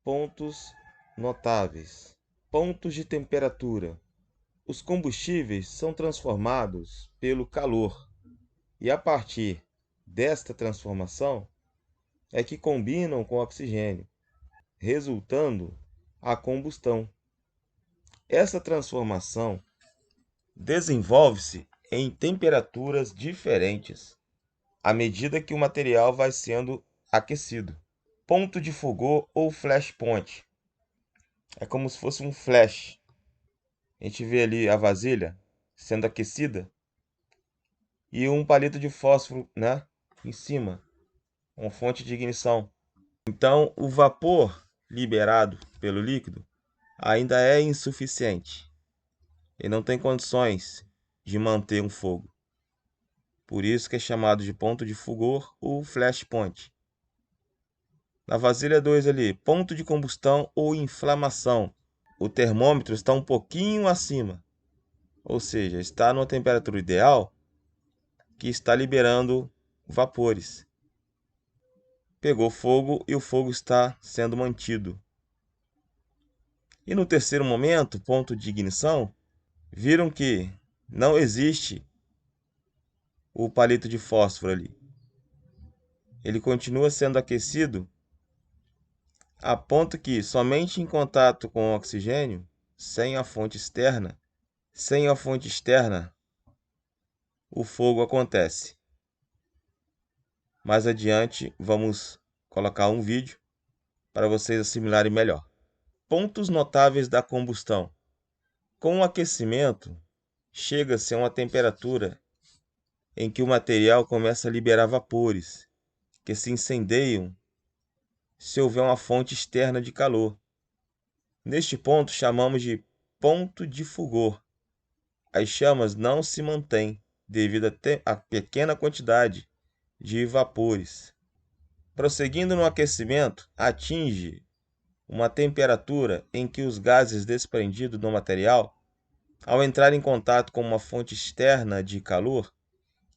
pontos notáveis. Pontos de temperatura. Os combustíveis são transformados pelo calor, e a partir desta transformação é que combinam com o oxigênio, resultando a combustão. Essa transformação desenvolve-se em temperaturas diferentes à medida que o material vai sendo aquecido. Ponto de fogo ou flashpoint. É como se fosse um flash. A gente vê ali a vasilha sendo aquecida e um palito de fósforo, né, em cima, uma fonte de ignição. Então, o vapor liberado pelo líquido ainda é insuficiente e não tem condições de manter um fogo. Por isso que é chamado de ponto de fulgor ou flashpoint. Na vasilha 2 ali, ponto de combustão ou inflamação. O termômetro está um pouquinho acima, ou seja, está numa temperatura ideal que está liberando vapores. Pegou fogo e o fogo está sendo mantido. E no terceiro momento, ponto de ignição, viram que não existe o palito de fósforo ali. Ele continua sendo aquecido a ponto que somente em contato com o oxigênio, sem a fonte externa, o fogo acontece. Mais adiante, vamos colocar um vídeo para vocês assimilarem melhor. Pontos notáveis da combustão. Com o aquecimento, chega-se a uma temperatura em que o material começa a liberar vapores, que se incendeiam se houver uma fonte externa de calor. Neste ponto, chamamos de ponto de fulgor. As chamas não se mantêm devido à pequena quantidade de vapores. Prosseguindo no aquecimento, atinge uma temperatura em que os gases desprendidos do material, ao entrar em contato com uma fonte externa de calor,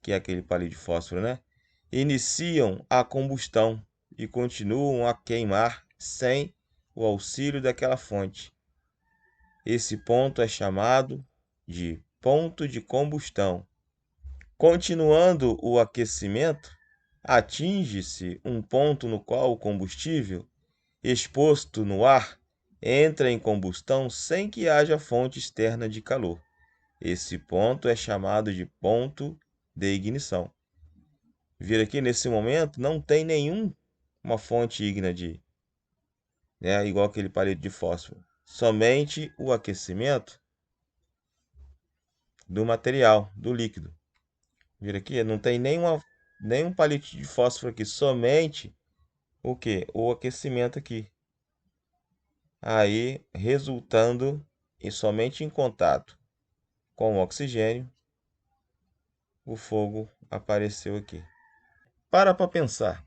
que é aquele palito de fósforo, né, iniciam a combustão e continuam a queimar sem o auxílio daquela fonte. Esse ponto é chamado de ponto de combustão. Continuando o aquecimento, atinge-se um ponto no qual o combustível, exposto no ar, entra em combustão sem que haja fonte externa de calor. Esse ponto é chamado de ponto de ignição. Vira aqui, nesse momento, não tem nenhuma fonte ígnea igual aquele palito de fósforo. Somente o aquecimento do material, do líquido. Vira aqui, não tem nenhum palito de fósforo aqui, somente o quê? O aquecimento aqui. Aí, resultando somente em contato com o oxigênio, o fogo apareceu aqui. Para pensar.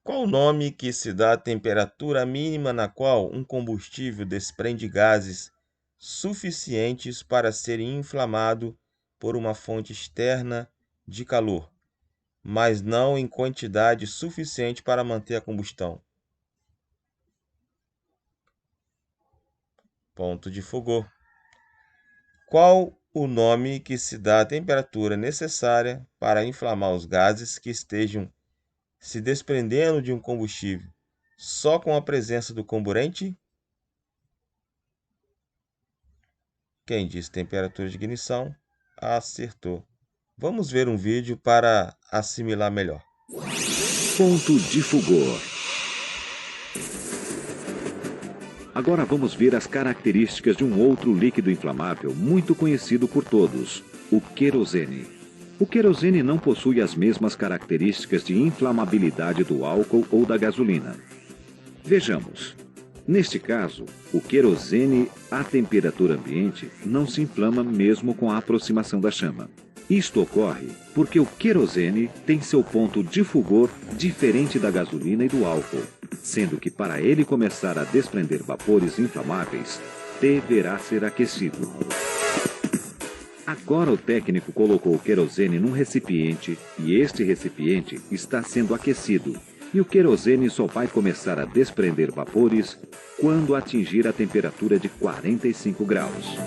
Qual o nome que se dá à temperatura mínima na qual um combustível desprende gases suficientes para ser inflamado por uma fonte externa de calor, mas não em quantidade suficiente para manter a combustão? Ponto de fulgor. Qual o nome que se dá à temperatura necessária para inflamar os gases que estejam se desprendendo de um combustível só com a presença do comburente? Quem disse temperatura de ignição, acertou. Vamos ver um vídeo para assimilar melhor. Ponto de fulgor. Agora vamos ver as características de um outro líquido inflamável muito conhecido por todos, o querosene. O querosene não possui as mesmas características de inflamabilidade do álcool ou da gasolina. Vejamos. Neste caso, o querosene à temperatura ambiente não se inflama mesmo com a aproximação da chama. Isto ocorre porque o querosene tem seu ponto de fulgor diferente da gasolina e do álcool, sendo que para ele começar a desprender vapores inflamáveis, deverá ser aquecido. Agora o técnico colocou o querosene num recipiente e este recipiente está sendo aquecido. E o querosene só vai começar a desprender vapores quando atingir a temperatura de 45 graus.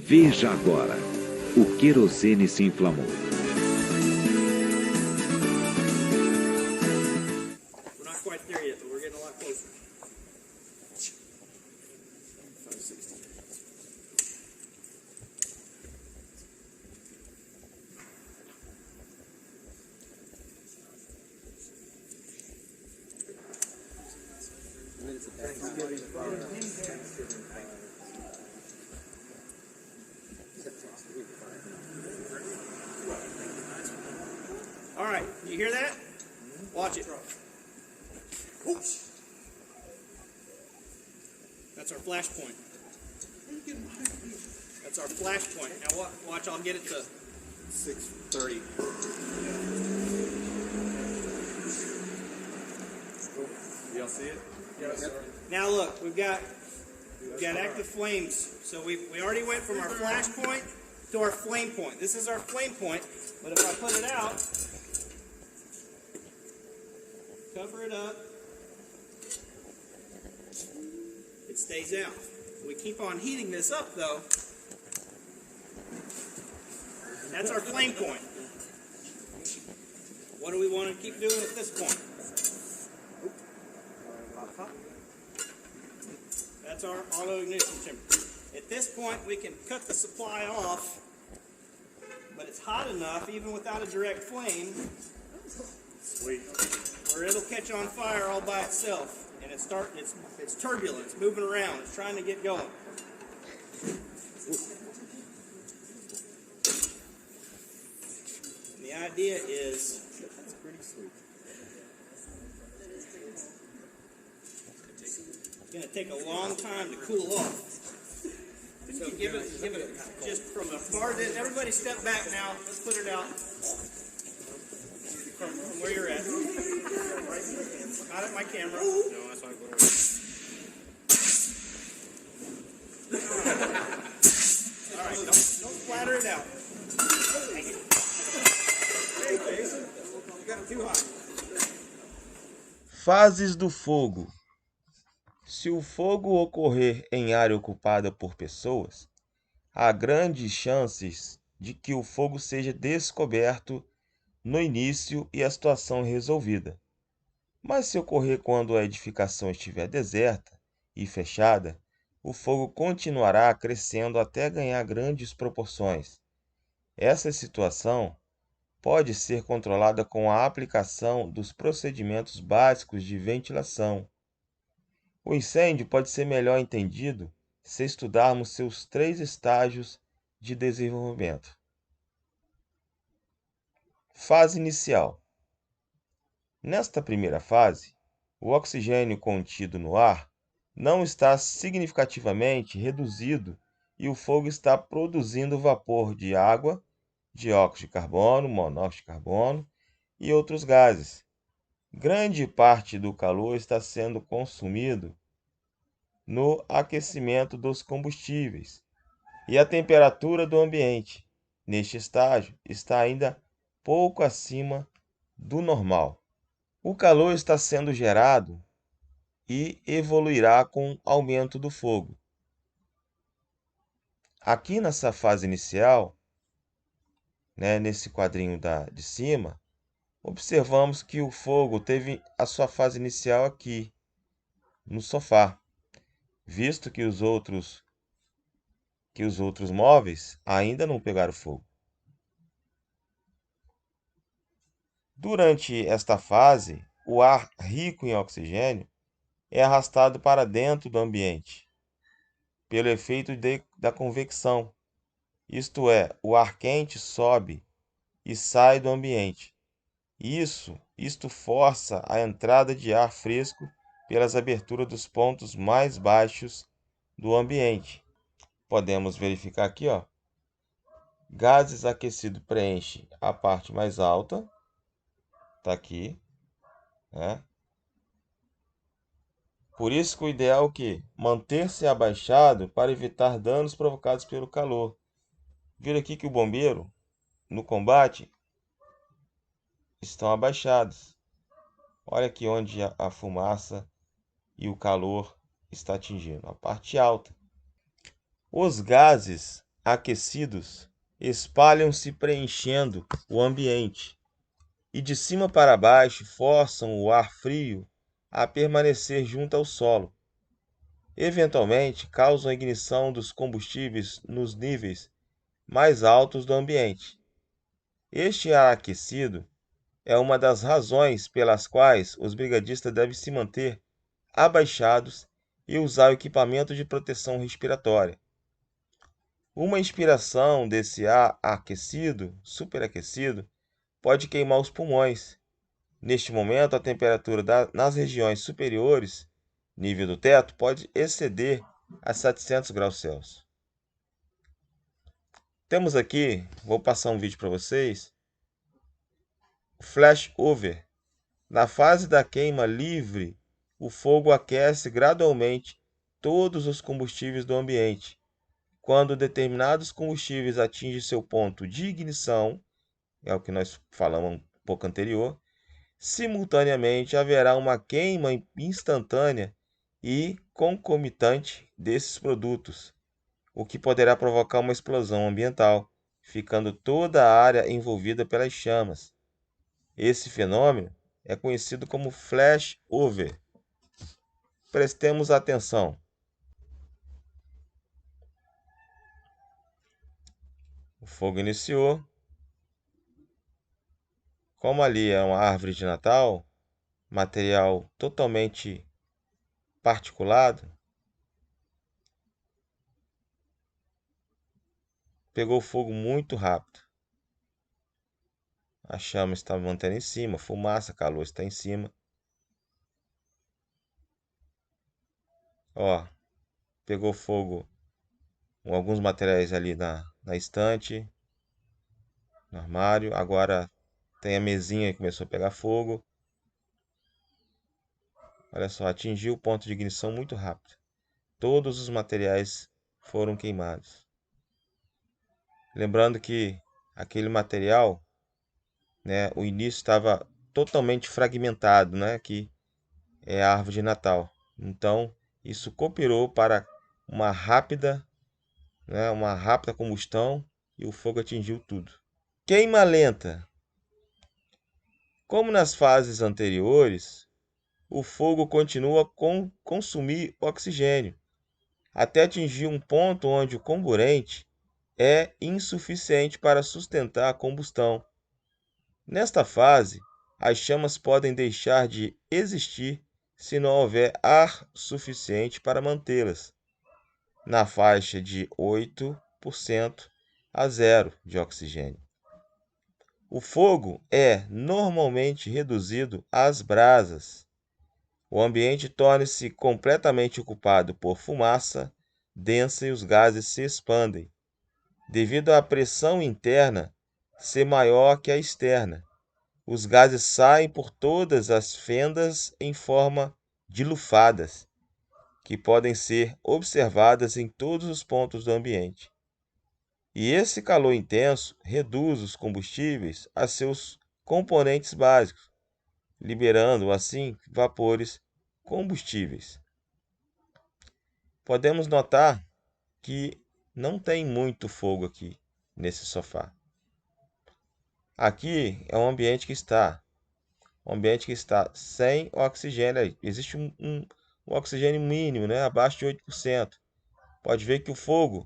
Veja agora, o querosene se inflamou. We're not quite there yet, but we're getting a lot closer. All right, you hear that? Watch it. Oops. That's our flash point. That's our flash point. Now watch, I'll get it to 6:30. Y'all see it? Yes. Now look, we've got active flames. So we already went from our flash point to our flame point. This is our flame point, but if I put it out, cover it up, it stays out. We keep on heating this up though. That's our flame point. What do we want to keep doing at this point? That's our auto ignition temperature. At this point, we can cut the supply off, but it's hot enough, even without a direct flame, Sweet. where it'll catch on fire all by itself. And it's turbulent, it's moving around, it's trying to get going. And the idea is, That's pretty sweet. it's going to take a long time to cool off. So give it just from a far distance. Everybody step back now. Let's put it out from where you're at. Not at my camera. No, that's not going to All right, don't splatter it out. Hang it. Hey, Jason, you got it too hot. Fases do fogo. Se o fogo ocorrer em área ocupada por pessoas, há grandes chances de que o fogo seja descoberto no início e a situação resolvida. Mas se ocorrer quando a edificação estiver deserta e fechada, o fogo continuará crescendo até ganhar grandes proporções. Essa situação pode ser controlada com a aplicação dos procedimentos básicos de ventilação. O incêndio pode ser melhor entendido se estudarmos seus 3 estágios de desenvolvimento. Fase inicial. Nesta primeira fase, o oxigênio contido no ar não está significativamente reduzido e o fogo está produzindo vapor de água, dióxido de carbono, monóxido de carbono e outros gases. Grande parte do calor está sendo consumido no aquecimento dos combustíveis e a temperatura do ambiente, neste estágio, está ainda pouco acima do normal. O calor está sendo gerado e evoluirá com o aumento do fogo. Aqui nessa fase inicial, nesse quadrinho de cima, observamos que o fogo teve a sua fase inicial aqui, no sofá, visto que os outros móveis ainda não pegaram fogo. Durante esta fase, o ar rico em oxigênio é arrastado para dentro do ambiente, pelo efeito da convecção, isto é, o ar quente sobe e sai do ambiente. Isto força a entrada de ar fresco pelas aberturas dos pontos mais baixos do ambiente. Podemos verificar aqui, ó, gases aquecidos preenche a parte mais alta, tá aqui, né? Por isso que o ideal é o quê? Manter-se abaixado para evitar danos provocados pelo calor. Viram aqui que o bombeiro, no combate, estão abaixados. Olha aqui onde a fumaça e o calor está atingindo, a parte alta. Os gases aquecidos espalham-se preenchendo o ambiente e de cima para baixo forçam o ar frio a permanecer junto ao solo. Eventualmente, causam a ignição dos combustíveis nos níveis mais altos do ambiente. Este ar aquecido é uma das razões pelas quais os brigadistas devem se manter abaixados e usar o equipamento de proteção respiratória. Uma inspiração desse ar aquecido, superaquecido, pode queimar os pulmões. Neste momento, a temperatura nas regiões superiores, nível do teto, pode exceder a 700 graus Celsius. Temos aqui, vou passar um vídeo para vocês, flash over. Na fase da queima livre, o fogo aquece gradualmente todos os combustíveis do ambiente. Quando determinados combustíveis atingem seu ponto de ignição, é o que nós falamos um pouco anterior, simultaneamente haverá uma queima instantânea e concomitante desses produtos, o que poderá provocar uma explosão ambiental, ficando toda a área envolvida pelas chamas. Esse fenômeno é conhecido como flash over. Prestemos atenção. O fogo iniciou. Como ali é uma árvore de Natal, material totalmente particulado, pegou fogo muito rápido. A chama está mantendo em cima, fumaça, calor está em cima. Ó, pegou fogo com alguns materiais ali na estante, no armário. Agora tem a mesinha que começou a pegar fogo. Olha só, atingiu o ponto de ignição muito rápido. Todos os materiais foram queimados. Lembrando que aquele material, né, o início estava totalmente fragmentado, né, que é a árvore de Natal. Então, isso cooperou para uma rápida combustão e o fogo atingiu tudo. Queima lenta. Como nas fases anteriores, o fogo continua a consumir oxigênio, até atingir um ponto onde o comburente é insuficiente para sustentar a combustão. Nesta fase, as chamas podem deixar de existir se não houver ar suficiente para mantê-las na faixa de 8% a 0% de oxigênio. O fogo é normalmente reduzido às brasas. O ambiente torna-se completamente ocupado por fumaça densa e os gases se expandem, devido à pressão interna ser maior que a externa. Os gases saem por todas as fendas em forma de lufadas, que podem ser observadas em todos os pontos do ambiente. E esse calor intenso reduz os combustíveis a seus componentes básicos, liberando assim vapores combustíveis. Podemos notar que não tem muito fogo aqui nesse sofá. Aqui é um ambiente que está sem oxigênio. Existe um oxigênio mínimo, né, abaixo de 8%. Pode ver que o fogo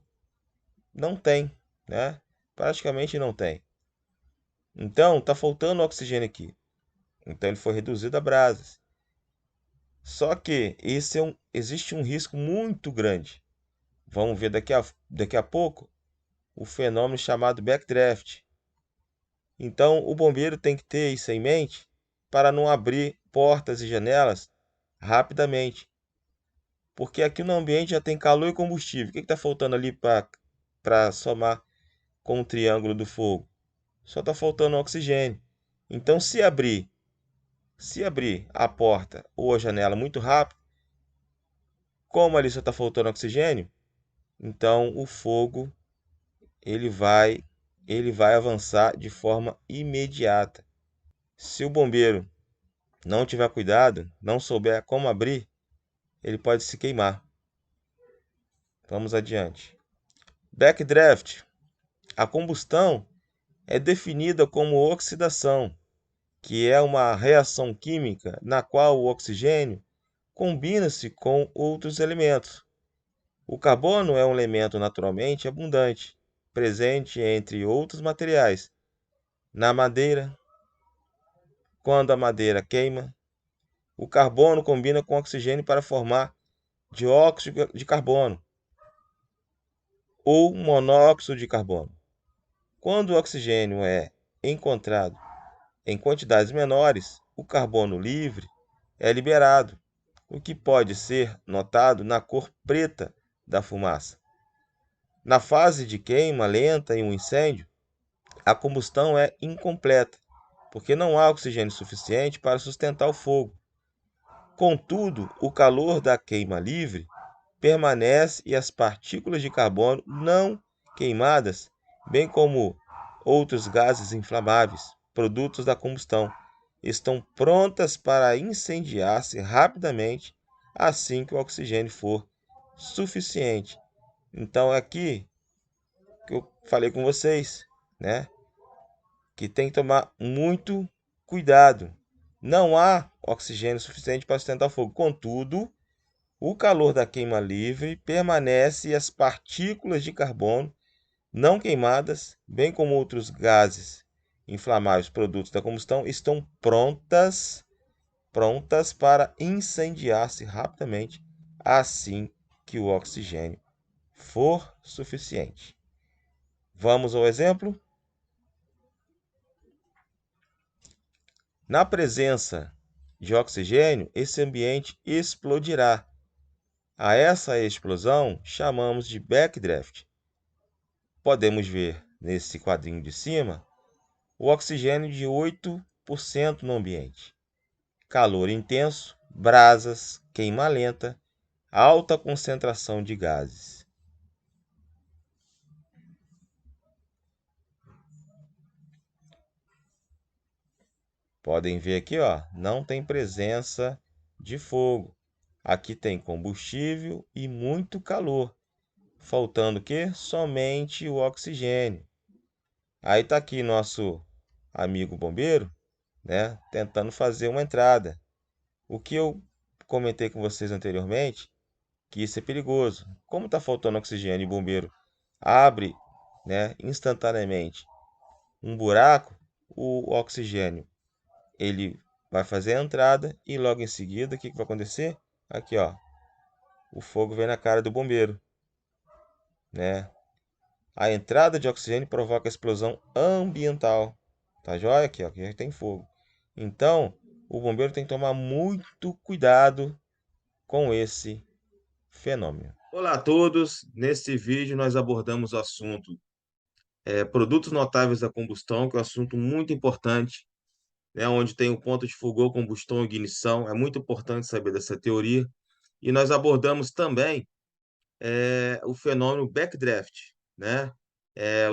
não tem, né? Praticamente não tem. Então, está faltando oxigênio aqui. Então, ele foi reduzido a brasas. Só que existe um risco muito grande. Vamos ver daqui a pouco o fenômeno chamado backdraft. Então, o bombeiro tem que ter isso em mente para não abrir portas e janelas rapidamente. Porque aqui no ambiente já tem calor e combustível. O que está faltando ali para somar com o triângulo do fogo? Só está faltando oxigênio. Então, se abrir a porta ou a janela muito rápido, como ali só está faltando oxigênio, então o fogo ele vai avançar de forma imediata. Se o bombeiro não tiver cuidado, não souber como abrir, ele pode se queimar. Vamos adiante. Backdraft. A combustão é definida como oxidação, que é uma reação química na qual o oxigênio combina-se com outros elementos. O carbono é um elemento naturalmente abundante, presente entre outros materiais. Na madeira, quando a madeira queima, o carbono combina com oxigênio para formar dióxido de carbono ou monóxido de carbono. Quando o oxigênio é encontrado em quantidades menores, o carbono livre é liberado, o que pode ser notado na cor preta da fumaça. Na fase de queima lenta em um incêndio, a combustão é incompleta, porque não há oxigênio suficiente para sustentar o fogo. Contudo, o calor da queima livre permanece e as partículas de carbono não queimadas, bem como outros gases inflamáveis, produtos da combustão, estão prontas para incendiar-se rapidamente assim que o oxigênio for suficiente. Então, aqui que eu falei com vocês, né, que tem que tomar muito cuidado. Não há oxigênio suficiente para sustentar o fogo. Contudo, o calor da queima livre permanece e as partículas de carbono não queimadas, bem como outros gases inflamáveis produtos da combustão, estão prontas para incendiar-se rapidamente assim que o oxigênio for suficiente. Vamos ao exemplo? Na presença de oxigênio, esse ambiente explodirá. A essa explosão chamamos de backdraft. Podemos ver nesse quadrinho de cima o oxigênio de 8% no ambiente. Calor intenso, brasas, queima lenta, alta concentração de gases. Podem ver aqui, ó, não tem presença de fogo. Aqui tem combustível e muito calor. Faltando o quê? Somente o oxigênio. Aí está aqui nosso amigo bombeiro, né, tentando fazer uma entrada. O que eu comentei com vocês anteriormente, que isso é perigoso. Como está faltando oxigênio e o bombeiro abre, né, instantaneamente um buraco, o oxigênio ele vai fazer a entrada e logo em seguida, o que vai acontecer? Aqui, ó, o fogo vem na cara do bombeiro, né? A entrada de oxigênio provoca explosão ambiental. Tá joia? Aqui, ó, aqui tem fogo. Então, o bombeiro tem que tomar muito cuidado com esse fenômeno. Olá a todos. Nesse vídeo nós abordamos o assunto produtos notáveis da combustão, que é um assunto muito importante, né, onde tem o ponto de fulgor, combustão e ignição. É muito importante saber dessa teoria. E nós abordamos também o fenômeno backdraft, né?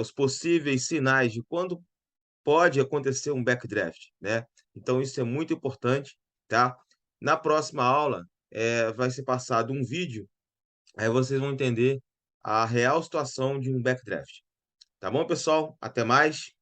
Os possíveis sinais de quando pode acontecer um backdraft, né? Então, isso é muito importante, tá? Na próxima aula, vai ser passado um vídeo, aí vocês vão entender a real situação de um backdraft. Tá bom, pessoal? Até mais.